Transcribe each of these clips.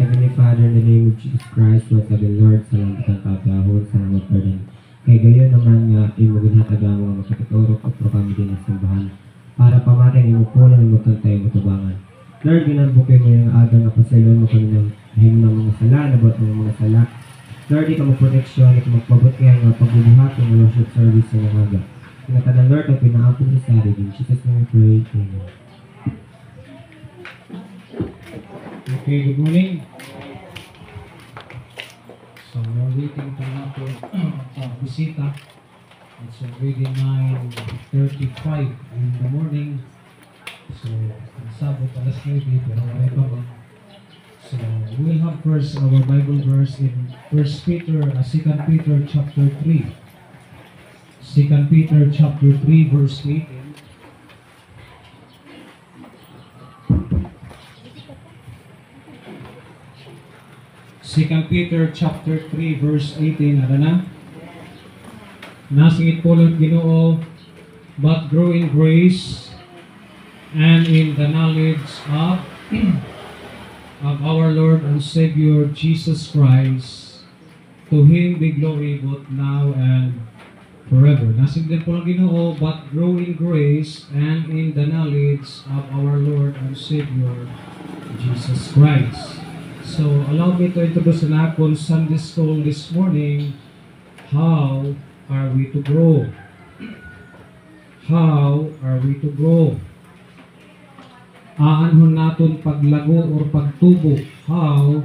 Heavenly Father, in the name of Jesus Christ, Lord, sabi Lord, salamat ang kagahon, salamat Lord, and kay gayon naman nga, imugin hatag ang mga makatitorok at kami din ang simbahan, para pamating imupunan ang magkantay matubangan. Lord, ginabukay mo yung aga nga pasalon mo kami ng him ng mga sala, nabot ng mga sala. Lord, di ka magproteksyon, di ka magpabot kaya nga pagbubuhat ng worship service sa mga aga. Ingatan ng Lord, ang pinaapong ni Sari, in Jesus' name we pray, Amen. Okay, good morning. So, we're waiting for natin bisita. It's already 9:35 in the morning. So, ang Sabot alas 9, pero wala pa ba? So, we'll have first our Bible verse in 2 Peter chapter 3. 2 Peter chapter 3 verse 18. 2 Peter chapter 3 verse 18, ada na? Nasingit po lang Ginoo, but grow in grace and in the knowledge of our Lord and Savior Jesus Christ. To Him be glory both now and forever. Nasingit po lang Ginoo, but grow in grace and in the knowledge of our Lord and Savior Jesus Christ. So, allow me to introduce na akong Sunday School this morning. How are we to grow? How are we to grow? Aanhon naton paglago or pagtubo. How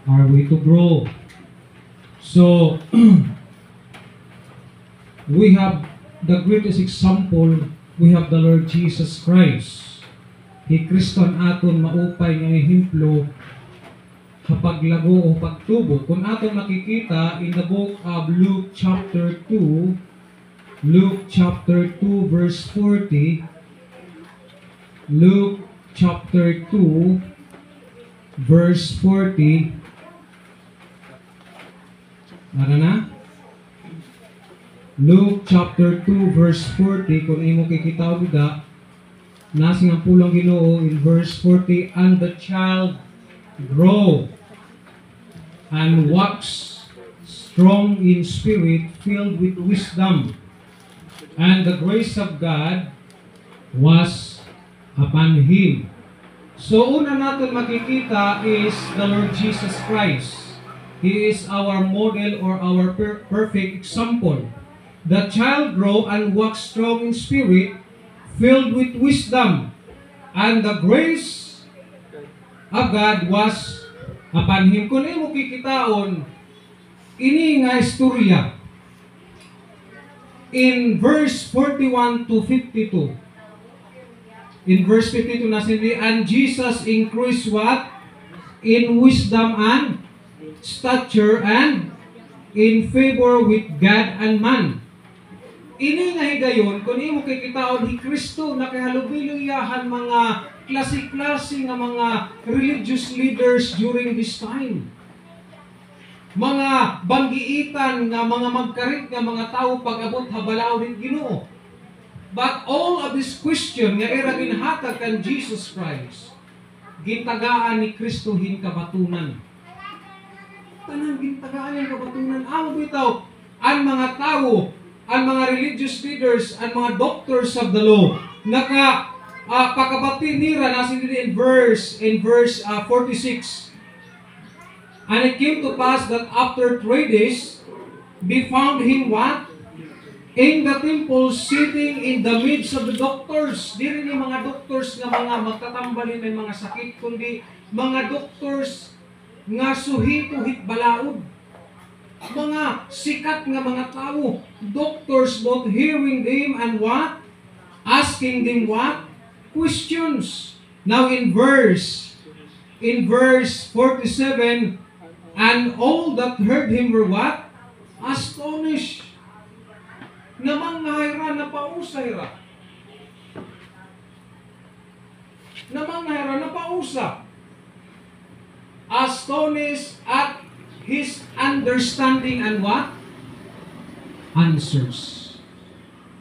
are we to grow? So, we have the greatest example. We have the Lord Jesus Christ. He Kriston aton maupay nga ehemplo kapag lago o pagtubo. Kung atong makikita in the book of Luke chapter 2 verse 40, Luke chapter 2 verse 40, ano na? Luke chapter 2 verse 40, kung imo kikita o bida, nasing ang pulang Ginoo in verse 40, and the child grow and wax strong in spirit, filled with wisdom, and the grace of God was upon him. So una natin makikita is the Lord Jesus Christ. He is our model or our perfect example. The child grow and wax strong in spirit, filled with wisdom, and the grace of God was upon him. Kung imo kikitaon, ini nga istorya in verse 41 to 52. In verse 52 na sinabi, and Jesus increased what? In wisdom and stature and in favor with God and man. Ini nga higayon, kung imo kikitaon, ni Kristo nakahalubiluyahan mga klase-klase nga mga religious leaders during this time. Mga banggiitan nga mga magkarit nga mga tao pag-abot habalaw ng Ginoo. But all of this question nga era ginhatag kan Jesus Christ, gintagaan ni Kristo hin kabatunan. Tanang gintagaan yung kabatunan. Amo bitaw ang mga tao, ang mga religious leaders, ang mga doctors of the law, pakabati nira nasin in verse 46. And it came to pass that after 3 days, they found him what? In the temple, sitting in the midst of the doctors. Di rin yung mga doctors nga mga magtatambalin may mga sakit, kundi mga doctors nga suhito-hit balaod. Mga sikat nga mga tao, doctors both hearing them and what? Asking them what? Questions. Now in verse 47, and all that heard him were what? Astonished. Namang nahayra na pausayra. Namang nahayra na pausa. Astonished at his understanding and what? Answers.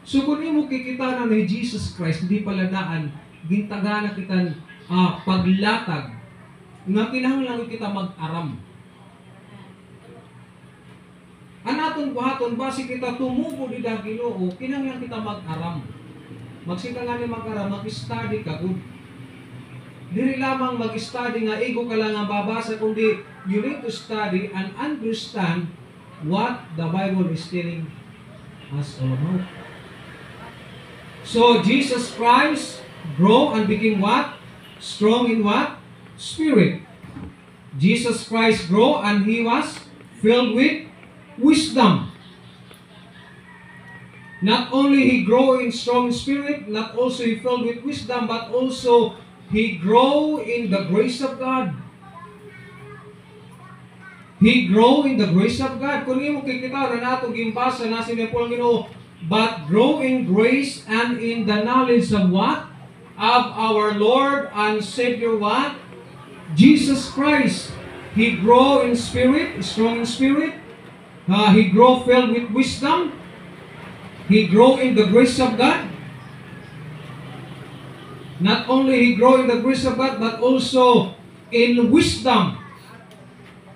So kung imo kikita na ni Jesus Christ, hindi paladaan, gintaga na kitan paglatag nga kinahanglan kita mag-aram. Anaton buhaton basi kita tumubo di Ginoo, kinahanglan kita mag-aram. Magsita nga ni mag-aram, mag-study ka good. Dili lamang mag-study nga ego ka lang ang babasa, kundi you need to study and understand what the Bible is telling us all about. So Jesus Christ grow and became what? Strong in what? Spirit. Jesus Christ grow and he was filled with wisdom. Not only he grow in strong spirit, not also he filled with wisdom, but also he grow in the grace of God. He grow in the grace of God. Kung imo kikita na nato gimbasa na sinipol Ginoo, but grow in grace and in the knowledge of what? Of our Lord and Savior what? Jesus Christ. He grow in spirit, strong in spirit. He grow filled with wisdom. He grow in the grace of God. Not only he grow in the grace of God, but also in wisdom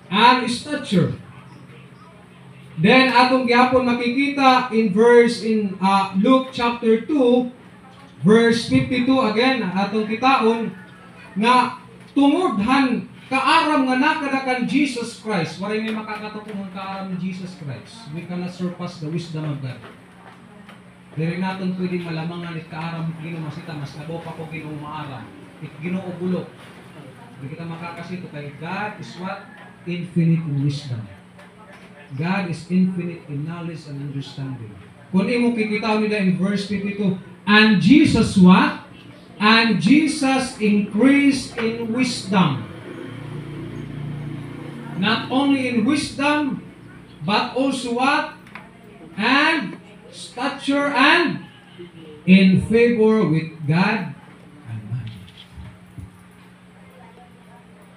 and stature. Then atong gyapon makikita in Luke chapter 2 verse 52 again atong kitaon nga tungodhan kaaram nga nakadakan Jesus Christ. Walay may makakatupong ang kaaram ni Jesus Christ. We cannot surpass the wisdom of God. Diri naton pwedeng malamang nga ni kaaram Ginoo masita mas labaw pa ko Ginoo maaram. Ginoo bulok. Di kita makakasito kay God is what? Infinite in wisdom. God is infinite in knowledge and understanding. Kung imo kikita nila in verse 52, and Jesus what? And Jesus increased in wisdom. Not only in wisdom, but also what? And stature and in favor with God and man.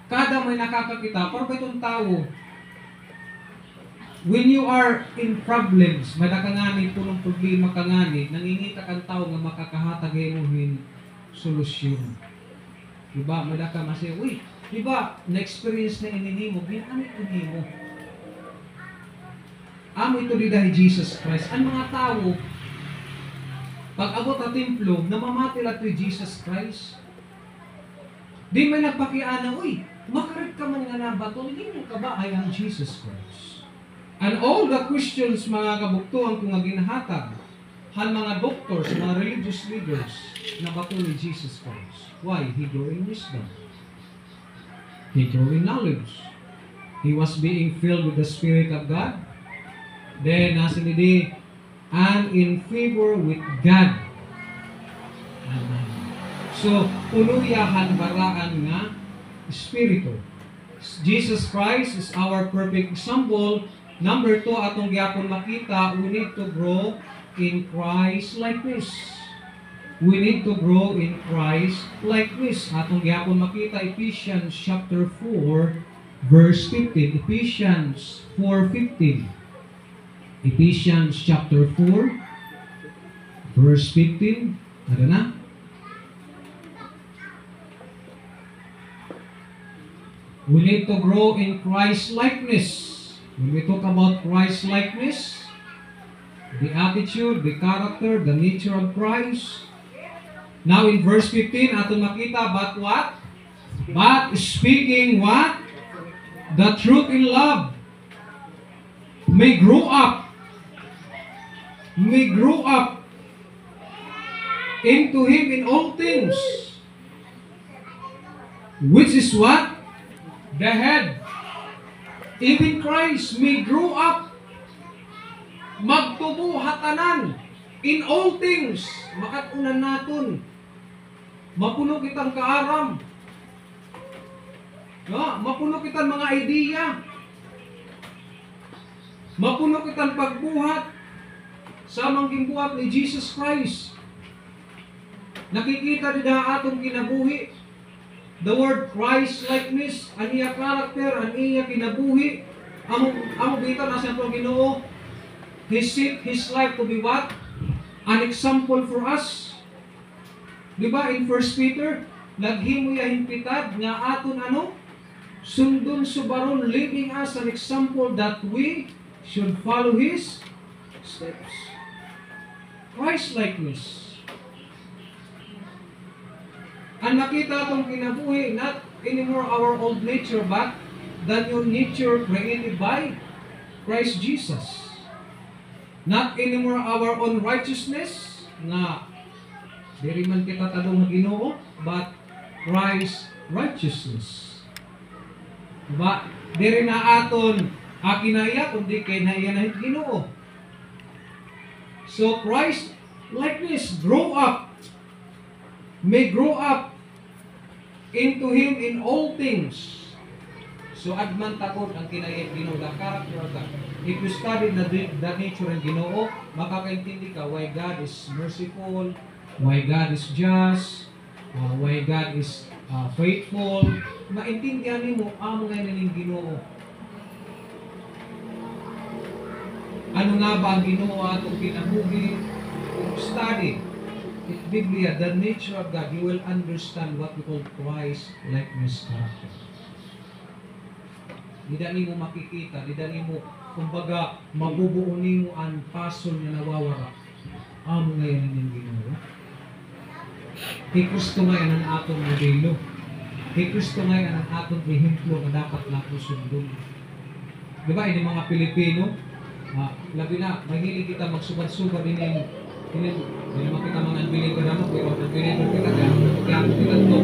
Kada may nakakakita, para ba itong tao, when you are in problems, madakangani, punong problema kangani, nangingita kang tao nga makakahatag imuhin solusyon. Diba? Madaka masaya, uy, diba, na-experience na ininimo, ginamit inimo. Amo ito di dahil Jesus Christ. Ang mga tao, pag abot na templo, namamati lang ito Jesus Christ. Di may nagpakiana, uy, makarit ka man nga na bato, hindi mo ka ba ay ang Jesus Christ? And all the Christians, mga kabuktuan kung nga ginahatag, han mga doctors, mga religious leaders, na bato ni Jesus Christ. Why? He grew in wisdom. He grew in knowledge. He was being filled with the Spirit of God. Then, nasa nidi, and in favor with God. Amen. So, punuyahan baraan nga Espiritu. Jesus Christ is our perfect example. Number 2, atong gyapon makita, we need to grow in Christ likeness. We need to grow in Christ likeness. Atong gyapon makita, Ephesians chapter 4, verse 15. Ephesians 4:15. Ephesians chapter 4, verse 15. Ano na? We need to grow in Christ likeness. When we talk about Christ likeness, the attitude, the character, the nature of Christ. Now in verse 15, ato makita, but what? But speaking what? The truth in love may grow up into Him in all things, which is what? The head. Even Christ may grow up, magtubo hatanan in all things. Makatunan naton, mapuno kitang kaaram, no? Mapuno kitang mga idea, mapuno kitang pagbuhat sa manggimbuhat ni Jesus Christ. Nakikita din na atong kinabuhi. The word Christ likeness, ang iya character, ang iya kinabuhi. Amo bita na sa Ginoo. He set His life to be what? An example for us. Diba in 1 Peter, naghimo ya himpitad nga aton ano? Sundon subaron, leaving us an example that we should follow His steps. Christ-likeness. Ang nakita itong kinabuhi, not anymore our old nature, but the new nature created by Christ Jesus. Not anymore our own righteousness, na diri man kita tadong Ginoo, but Christ righteousness. Diba? Diri na aton kinaiya, kundi kay naiya na Ginoo. So Christ likeness grow up, may grow up into Him in all things. So adman takot ang kinaiya Ginoo, the character of God. If you study the nature ng Ginoo, makakaintindi ka why God is merciful, why God is just, why God is faithful. Maintindihan mo amo nga ning Ginoo. Ano nga ba ang Ginoo atong kinabuhi? Study it Biblia, the nature of God, you will understand what we call Christ likeness character. Di mo makikita, di mo kumbaga mabubuo nimo ang passion nga nawawara. Amo nga yan ning Ginoo. Kristo nga yan ang atong modelo. Kristo nga yan ang atong ehemplo na dapat natin sundon. Di ba, ini mga Pilipino, labi na, mahilig kita magsubad-subad din makita mga unbeliever na pero unbeliever kita, kaya magkakot kita ito.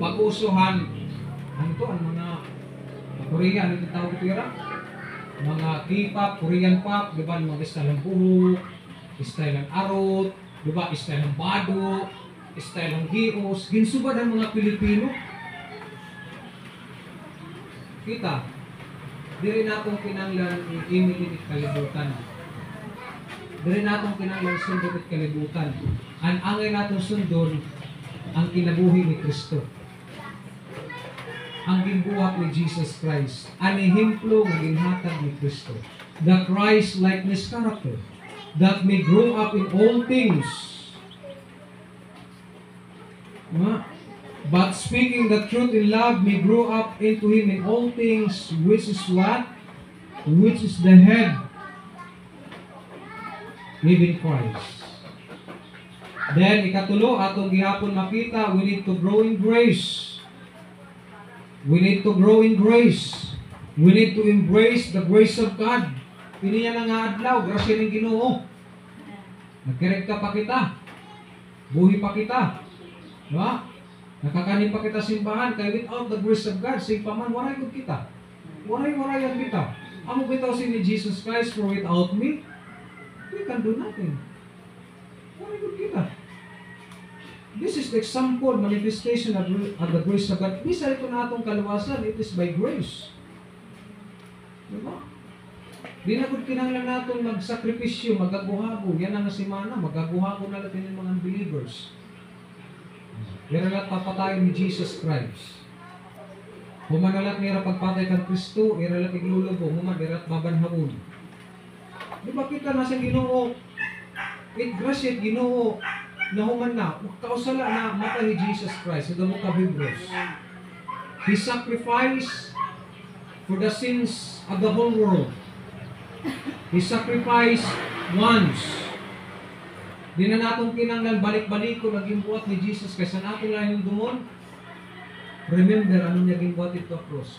Pag-usuhan, ano to, ang mga Korean, ano tawag tira? Mga K-pop, Korean pop, di ba, mga style ng buhok, style ng arot, di ba, style ng bado, style ng gios, ginsubad ang mga Pilipino. Kita, di rin natong kinanglan imitin at kalibutan. Di rin natong kinanglan sundon at kalibutan. Ang angay natong sundon, ang kinabuhi ni Kristo. Ang ginbuhat ni Jesus Christ. Ang ehemplo ng ginhatag ni Kristo. The Christ-likeness character that may grow up in all things. But speaking the truth in love may grow up into Him in all things, which is what? Which is the head, even Christ. Then, ikatulo, atong gihapon makita, we need to grow in grace. We need to grow in grace. We need to embrace the grace of God. Piniya na nga adlaw, grasya ng Ginoo. Nagkiregta pa kita. Buhi pa kita. Diba? Nakakanin pa kita simbahan, kaya without the grace of God, sing pa man, waray gud kita. Waray-warayan kita. Amo bitaw si ni Jesus Christ, for without me, we can do nothing. Waray gud kita. This is the example, manifestation of the grace of God. Di sa ito na atong kaluwasan, it is by grace. Diba? Di na gud kinahanglan naton magsakripisyo, magaguhago. Yan ang nasimana, magaguhago na natin yung mga believers. Iralat papatayin ni Jesus Christ. Humanalat nira pagpatay kang Kristo, iralat iglulubo, iralat babanhaon. Di ba kita na sa Ginoo? It grasya Ginoo na human na, kausala na mata ni Jesus Christ sa damo ka Hebrews. He sacrificed for the sins of the whole world. He sacrificed once. Di na natong kinanglan balik-balik ko naging buhat ni Jesus kaysa natin lang yung dumon. Remember, ano niya ginbuhat ito cross?